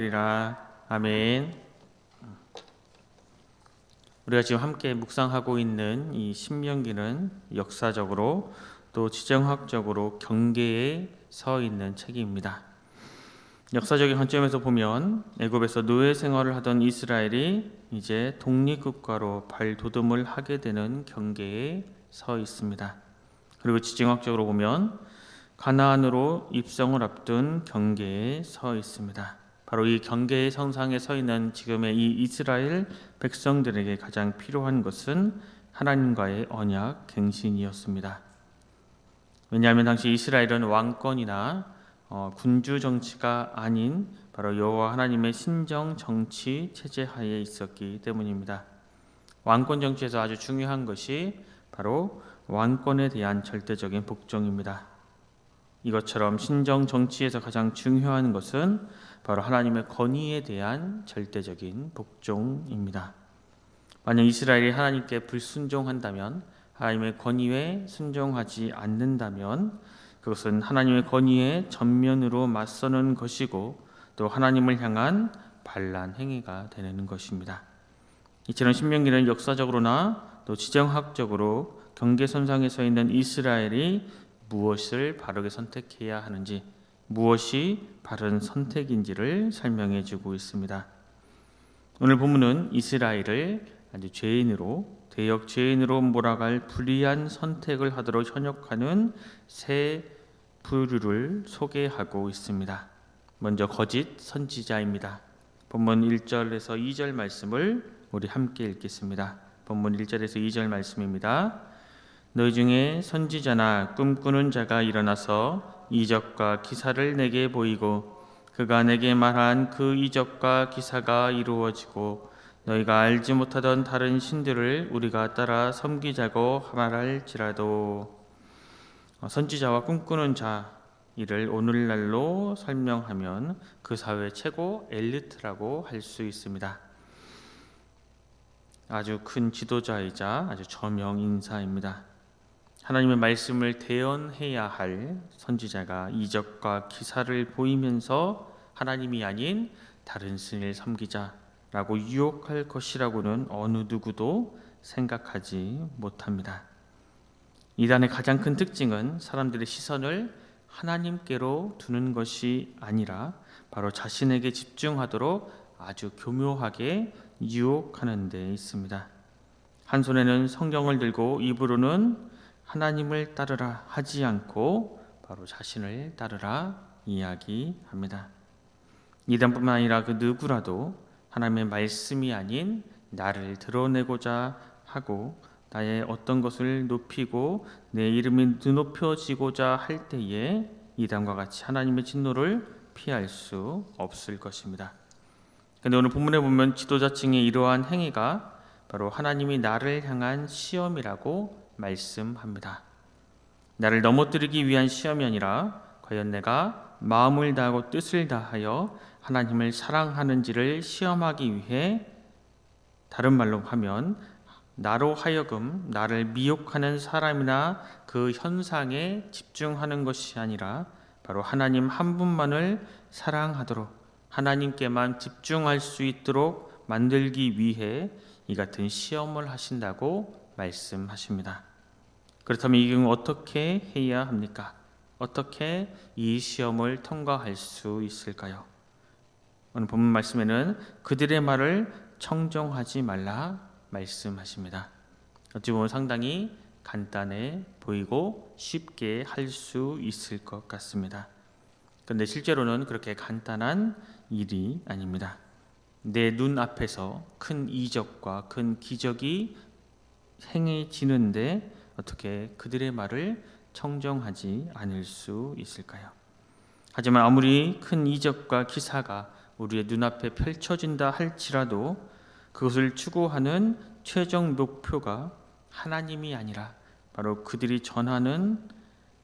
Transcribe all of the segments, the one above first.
리라 아멘. 우리가 지금 함께 묵상하고 있는 이 신명기는 역사적으로 또 지정학적으로 경계에 서 있는 책입니다. 역사적인 관점에서 보면 애굽에서 노예 생활을 하던 이스라엘이 이제 독립국가로 발돋움을 하게 되는 경계에 서 있습니다. 그리고 지정학적으로 보면 가나안으로 입성을 앞둔 경계에 서 있습니다. 바로 이 경계의 성상에 서 있는 지금의 이 이스라엘 백성들에게 가장 필요한 것은 하나님과의 언약 갱신이었습니다. 왜냐하면 당시 이스라엘은 왕권이나 군주 정치가 아닌 바로 여호와 하나님의 신정 정치 체제 하에 있었기 때문입니다. 왕권 정치에서 아주 중요한 것이 바로 왕권에 대한 절대적인 복종입니다. 이것처럼 신정 정치에서 가장 중요한 것은 바로 하나님의 권위에 대한 절대적인 복종입니다. 만약 이스라엘이 하나님께 불순종한다면, 하나님의 권위에 순종하지 않는다면 그것은 하나님의 권위에 전면으로 맞서는 것이고 또 하나님을 향한 반란 행위가 되는 것입니다. 이처럼 신명기는 역사적으로나 또 지정학적으로 경계선상에 서 있는 이스라엘이 무엇을 바르게 선택해야 하는지, 무엇이 바른 선택인지를 설명해 주고 있습니다. 오늘 본문은 이스라엘을 아주 죄인으로, 대역 죄인으로 몰아갈 불의한 선택을 하도록 현혹하는 세 부류를 소개하고 있습니다. 먼저 거짓 선지자입니다. 본문 1절에서 2절 말씀을 우리 함께 읽겠습니다. 본문 1절에서 2절 말씀입니다. 너희 중에 선지자나 꿈꾸는 자가 일어나서 이적과 기사를 내게 보이고 그가 내게 말한 그 이적과 기사가 이루어지고 너희가 알지 못하던 다른 신들을 우리가 따라 섬기자고 말할지라도. 선지자와 꿈꾸는 자 이를 오늘날로 설명하면 그 사회 최고 엘리트라고 할 수 있습니다. 아주 큰 지도자이자 아주 저명 인사입니다. 하나님의 말씀을 대언해야 할 선지자가 이적과 기사를 보이면서 하나님이 아닌 다른 신을 섬기자라고 유혹할 것이라고는 어느 누구도 생각하지 못합니다. 이단의 가장 큰 특징은 사람들의 시선을 하나님께로 두는 것이 아니라 바로 자신에게 집중하도록 아주 교묘하게 유혹하는 데 있습니다. 한 손에는 성경을 들고 입으로는 하나님을 따르라 하지 않고 바로 자신을 따르라 이야기합니다. 이단뿐만 아니라 그 누구라도 하나님의 말씀이 아닌 나를 드러내고자 하고 나의 어떤 것을 높이고 내 이름이 높여지고자 할 때에 이단과 같이 하나님의 진노를 피할 수 없을 것입니다. 그런데 오늘 본문에 보면 지도자층의 이러한 행위가 바로 하나님이 나를 향한 시험이라고 말씀합니다. 나를 넘어뜨리기 위한 시험이 아니라 과연 내가 마음을 다하고 뜻을 다하여 하나님을 사랑하는지를 시험하기 위해, 다른 말로 하면 나로 하여금 나를 미혹하는 사람이나 그 현상에 집중하는 것이 아니라 바로 하나님 한 분만을 사랑하도록 하나님께만 집중할 수 있도록 만들기 위해 이 같은 시험을 하신다고 말씀하십니다. 그렇다면 이 경우 어떻게 해야 합니까? 어떻게 이 시험을 통과할 수 있을까요? 오늘 본문 말씀에는 그들의 말을 청종하지 말라 말씀하십니다. 어찌 보면 상당히 간단해 보이고 쉽게 할 수 있을 것 같습니다. 그런데 실제로는 그렇게 간단한 일이 아닙니다. 내 눈앞에서 큰 이적과 큰 기적이 행해지는데 어떻게 그들의 말을 청정하지 않을 수 있을까요? 하지만 아무리 큰 이적과 기사가 우리의 눈앞에 펼쳐진다 할지라도 그것을 추구하는 최종 목표가 하나님이 아니라 바로 그들이 전하는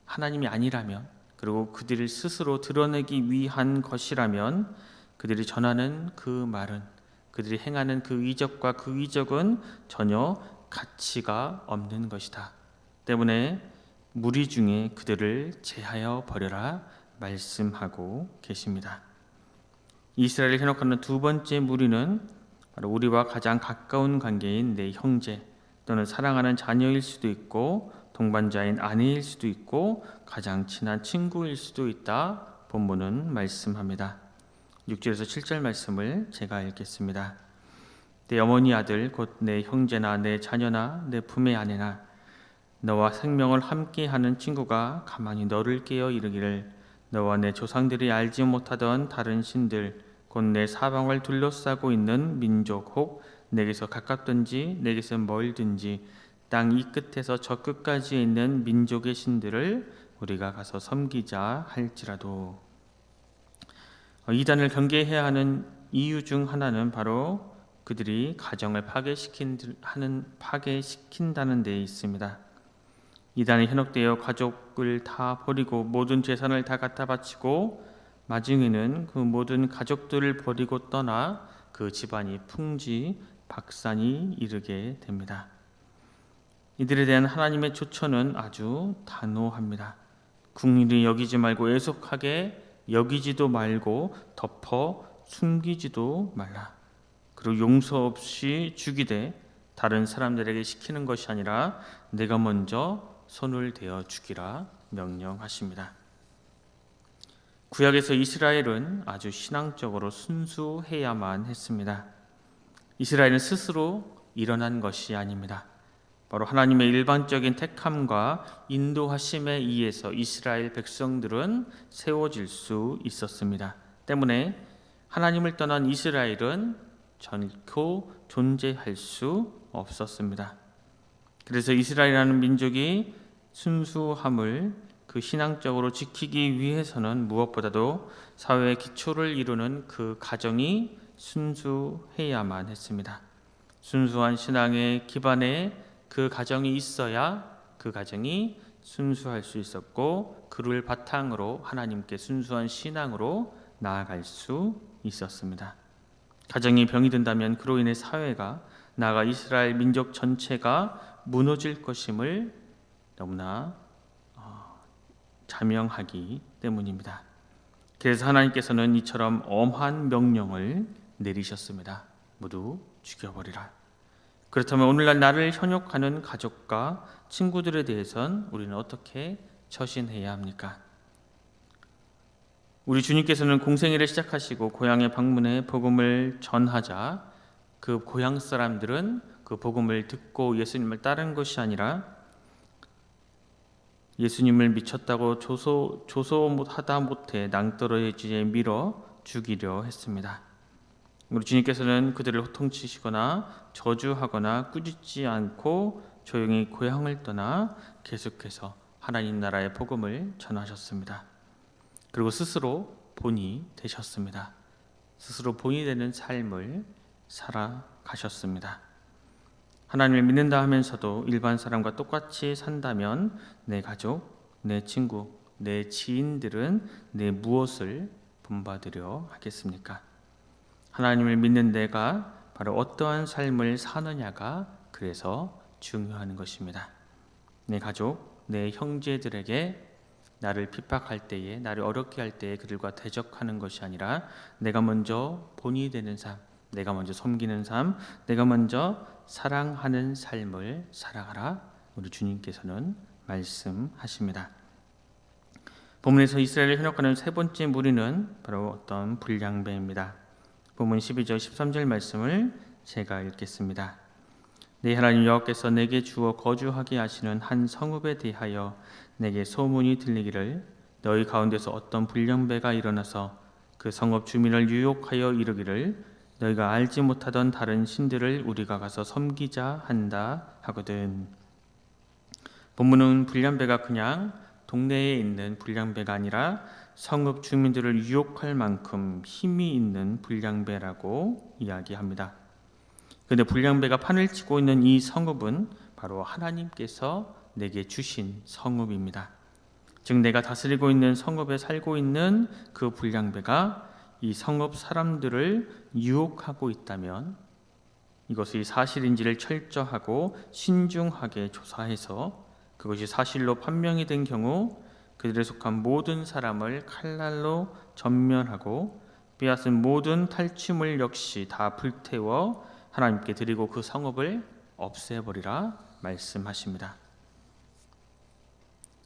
하나님이 아니라면, 그리고 그들을 스스로 드러내기 위한 것이라면 그들이 전하는 그 말은, 그들이 행하는 그 이적과 그 이적은 전혀 가치가 없는 것이다. 때문에 무리 중에 그들을 제하여 버려라 말씀하고 계십니다. 이스라엘을 현혹하는 두 번째 무리는 바로 우리와 가장 가까운 관계인 내 형제 또는 사랑하는 자녀일 수도 있고 동반자인 아내일 수도 있고 가장 친한 친구일 수도 있다. 본문은 말씀합니다. 6절에서 7절 말씀을 제가 읽겠습니다. 내 어머니 아들 곧 내 형제나 내 자녀나 내 품의 아내나 너와 생명을 함께하는 친구가 가만히 너를 깨어 이르기를 너와 내 조상들이 알지 못하던 다른 신들 곧 내 사방을 둘러싸고 있는 민족 혹 내게서 가깝든지 내게서 멀든지 땅 이 끝에서 저 끝까지 있는 민족의 신들을 우리가 가서 섬기자 할지라도. 이단을 경계해야 하는 이유 중 하나는 바로 그들이 가정을 파괴시킨다는 데 있습니다. 이단에 현혹되어 가족을 다 버리고 모든 재산을 다 갖다 바치고 나중에는 그 모든 가족들을 버리고 떠나 그 집안이 풍지박산이 이르게 됩니다. 이들에 대한 하나님의 조처는 아주 단호합니다. 긍휼히 여기지 말고 애속하게 여기지도 말고 덮어 숨기지도 말라. 그리고 용서 없이 죽이되 다른 사람들에게 시키는 것이 아니라 내가 먼저 손을 대어 죽이라 명령하십니다. 구약에서 이스라엘은 아주 신앙적으로 순수해야만 했습니다. 이스라엘은 스스로 일어난 것이 아닙니다. 바로 하나님의 일반적인 택함과 인도하심에 의해서 이스라엘 백성들은 세워질 수 있었습니다. 때문에 하나님을 떠난 이스라엘은 결코 존재할 수 없었습니다. 그래서 이스라엘이라는 민족이 순수함을 그 신앙적으로 지키기 위해서는 무엇보다도 사회의 기초를 이루는 그 가정이 순수해야만 했습니다. 순수한 신앙의 기반에 그 가정이 있어야 그 가정이 순수할 수 있었고 그를 바탕으로 하나님께 순수한 신앙으로 나아갈 수 있었습니다. 가정이 병이 든다면 그로 인해 사회가 나아가 이스라엘 민족 전체가 무너질 것임을 너무나 자명하기 때문입니다. 그래서 하나님께서는 이처럼 엄한 명령을 내리셨습니다. 모두 죽여버리라. 그렇다면 오늘날 나를 현혹하는 가족과 친구들에 대해선 우리는 어떻게 처신해야 합니까? 우리 주님께서는 공생애를 시작하시고 고향에 방문해 복음을 전하자 그 고향 사람들은 그 복음을 듣고 예수님을 따른 것이 아니라 예수님을 미쳤다고 조소하다 못해 낭떠러지에 밀어 죽이려 했습니다. 우리 주님께서는 그들을 호통치시거나 저주하거나 꾸짖지 않고 조용히 고향을 떠나 계속해서 하나님 나라의 복음을 전하셨습니다. 그리고 스스로 본이 되셨습니다. 스스로 본이 되는 삶을 살아가셨습니다. 하나님을 믿는다 하면서도 일반 사람과 똑같이 산다면 내 가족, 내 친구, 내 지인들은 내 무엇을 본받으려 하겠습니까? 하나님을 믿는 내가 바로 어떠한 삶을 사느냐가 그래서 중요한 것입니다. 내 가족, 내 형제들에게 나를 핍박할 때에, 나를 어렵게 할 때에 그들과 대적하는 것이 아니라 내가 먼저 본이 되는 삶, 내가 먼저 섬기는 삶, 내가 먼저 사랑하는 삶을 살아가라. 우리 주님께서는 말씀하십니다. 본문에서 이스라엘을 현혹하는 세 번째 무리는 바로 어떤 불량배입니다. 본문 12절 13절 말씀을 제가 읽겠습니다. 내 하나님 여호와께서 내게 주어 거주하게 하시는 한 성읍에 대하여 내게 소문이 들리기를 너희 가운데서 어떤 불량배가 일어나서 그 성읍 주민을 유혹하여 이르기를 너희가 알지 못하던 다른 신들을 우리가 가서 섬기자 한다 하거든. 본문은 불량배가 그냥 동네에 있는 불량배가 아니라 성읍 주민들을 유혹할 만큼 힘이 있는 불량배라고 이야기합니다. 그런데 불량배가 판을 치고 있는 이 성읍은 바로 하나님께서 내게 주신 성읍입니다. 즉 내가 다스리고 있는 성읍에 살고 있는 그 불량배가 이 성읍 사람들을 유혹하고 있다면 이것이 사실인지를 철저하고 신중하게 조사해서 그것이 사실로 판명이 된 경우 그들에 속한 모든 사람을 칼날로 전면하고 빼앗은 모든 탈취물 역시 다 불태워 하나님께 드리고 그 성읍을 없애버리라 말씀하십니다.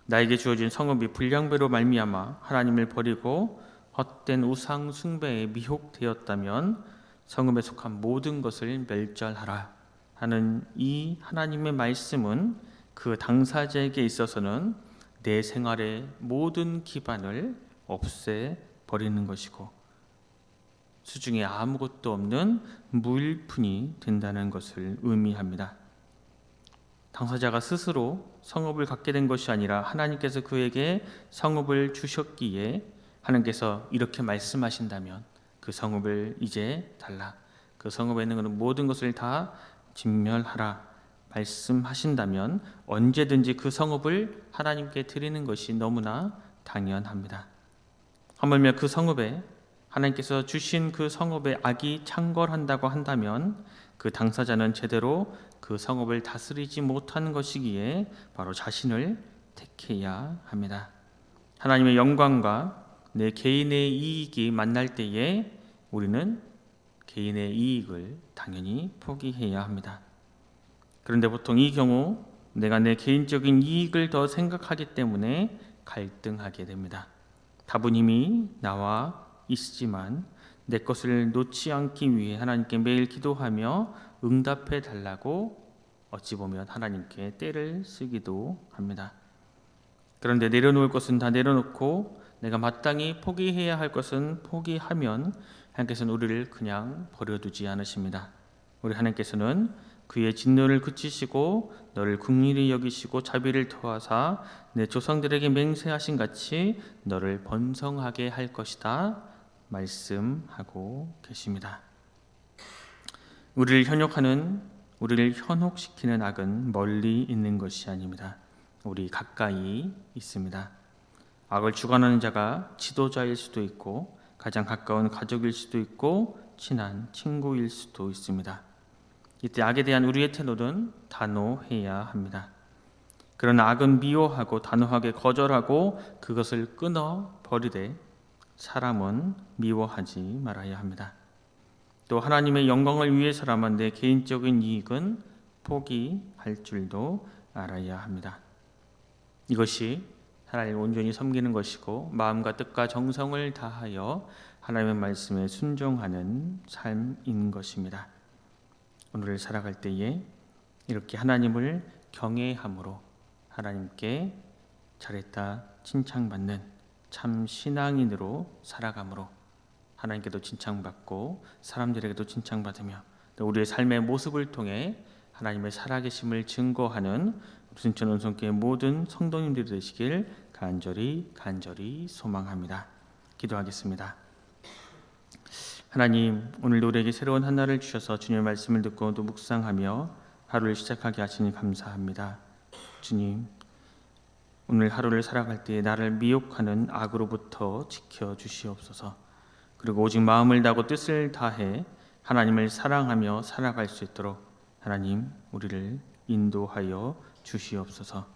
나에게 주어진 성읍이 불량배로 말미암아 하나님을 버리고 헛된 우상 숭배에 미혹되었다면 성읍에 속한 모든 것을 멸절하라 하는 이 하나님의 말씀은 그 당사자에게 있어서는 내 생활의 모든 기반을 없애버리는 것이고 수중에 아무것도 없는 무일푼이 된다는 것을 의미합니다. 당사자가 스스로 성읍을 갖게 된 것이 아니라 하나님께서 그에게 성읍을 주셨기에 하나님께서 이렇게 말씀하신다면 그 성읍을 이제 달라, 그 성읍에 있는 모든 것을 다 진멸하라 말씀하신다면 언제든지 그 성읍을 하나님께 드리는 것이 너무나 당연합니다. 하물며 그 성읍에 하나님께서 주신 그 성읍에 악이 창궐한다고 한다면 그 당사자는 제대로 그 성읍을 다스리지 못한 것이기에 바로 자신을 택해야 합니다. 하나님의 영광과 내 개인의 이익이 만날 때에 우리는 개인의 이익을 당연히 포기해야 합니다. 그런데 보통 이 경우 내가 내 개인적인 이익을 더 생각하기 때문에 갈등하게 됩니다. 답은 이미 나와 있지만 내 것을 놓지 않기 위해 하나님께 매일 기도하며 응답해 달라고 어찌 보면 하나님께 떼를 쓰기도 합니다. 그런데 내려놓을 것은 다 내려놓고 내가 마땅히 포기해야 할 것은 포기하면 하나님께서는 우리를 그냥 버려두지 않으십니다. 우리 하나님께서는 그의 진노를 그치시고 너를 긍휼히 여기시고 자비를 토하사 내 조상들에게 맹세하신 같이 너를 번성하게 할 것이다 말씀하고 계십니다. 우리를 현혹시키는 악은 멀리 있는 것이 아닙니다. 우리 가까이 있습니다. 악을 주관하는 자가 지도자일 수도 있고 가장 가까운 가족일 수도 있고 친한 친구일 수도 있습니다. 이때 악에 대한 우리의 태도는 단호해야 합니다. 그러나 악은 미워하고 단호하게 거절하고 그것을 끊어 버리되 사람은 미워하지 말아야 합니다. 또 하나님의 영광을 위해서라면 내 개인적인 이익은 포기할 줄도 알아야 합니다. 이것이 하나님을 온전히 섬기는 것이고 마음과 뜻과 정성을 다하여 하나님의 말씀에 순종하는 삶인 것입니다. 오늘을 살아갈 때에 이렇게 하나님을 경외함으로 하나님께 잘했다 칭찬받는 참 신앙인으로 살아감으로 하나님께도 칭찬받고 사람들에게도 칭찬받으며 또 우리의 삶의 모습을 통해 하나님의 살아계심을 증거하는 순천 온성교회 모든 성도님들이 되시길 간절히 소망합니다. 기도하겠습니다. 하나님, 오늘도 우리에게 새로운 한 날을 주셔서 주님의 말씀을 듣고 또 묵상하며 하루를 시작하게 하시니 감사합니다. 주님, 오늘 하루를 살아갈 때 나를 미혹하는 악으로부터 지켜주시옵소서. 그리고 오직 마음을 다하고 뜻을 다해 하나님을 사랑하며 살아갈 수 있도록 하나님 우리를 인도하여 주시옵소서.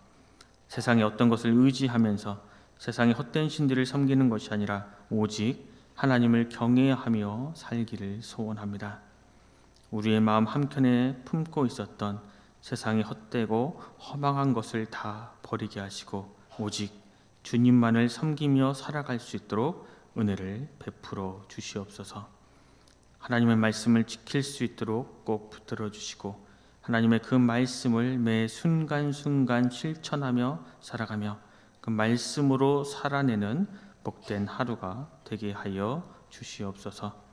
세상의 어떤 것을 의지하면서 세상의 헛된 신들을 섬기는 것이 아니라 오직 하나님을 경외하며 살기를 소원합니다. 우리의 마음 한켠에 품고 있었던 세상의 헛되고 허망한 것을 다 버리게 하시고 오직 주님만을 섬기며 살아갈 수 있도록 은혜를 베풀어 주시옵소서. 하나님의 말씀을 지킬 수 있도록 꼭 붙들어 주시고 하나님의 그 말씀을 매 순간순간 실천하며 살아가며 그 말씀으로 살아내는 복된 하루가 되게 하여 주시옵소서.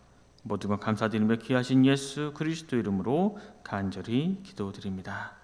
모든 것 감사드리며 귀하신 예수 그리스도 이름으로 간절히 기도드립니다.